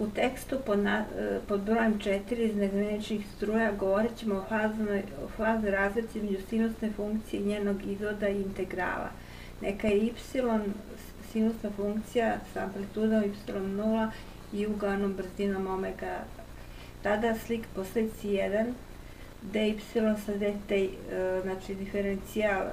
U tekstu pod brojem 4 iz neizmeničnih struja govorit ćemo o fazi razlici između sinusne funkcije i njenog izvoda i integrala. Neka je y sinusna funkcija sa amplitudom y0 i uganom brzinom omega. Tada po slici 1 dy sa dt, znači diferencijal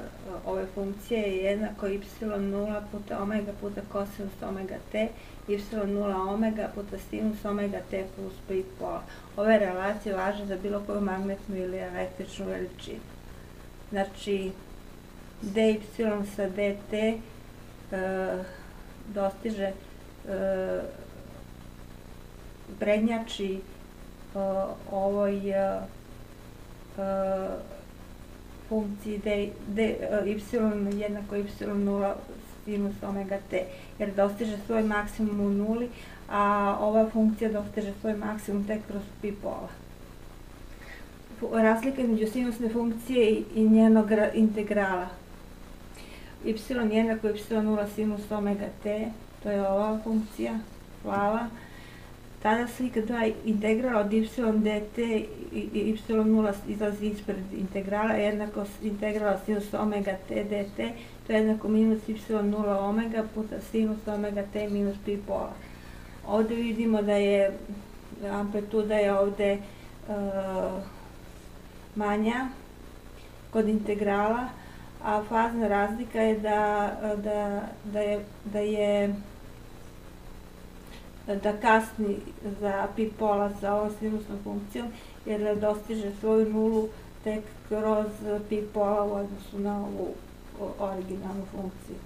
ove funkcije je jednako y0 puta omega puta kosinus omega t, y0 omega puta sinus omega t plus pi pola. Ove relacije važe za bilo koju magnetnu ili električnu veličinu. Znači, dy sa dt dostiže prednjači ovoj funkciji y jednako y0 sinus omega t, jer dostiže svoj maksimum u nuli, a ova funkcija dostiže svoj maksimum tek kroz pi pola. Razlika između sinusne funkcije i njenog integrala. Y jednako y0 sinus omega t, to je ova funkcija, plava. Tada slika 2 integrala od y dt i y0 izlazi ispred integrala, jednako integrala sinus omega t dt, to je jednako minus y0 omega puta sinus omega t minus pi pola. Ovde vidimo da je amplituda ovde manja kod integrala, a fazna razlika je da kasni za pi pola za ovom sinusnom funkcijom, jer dostiže svoju nulu tek kroz pi pola u odnosu na ovu originalnu funkciju.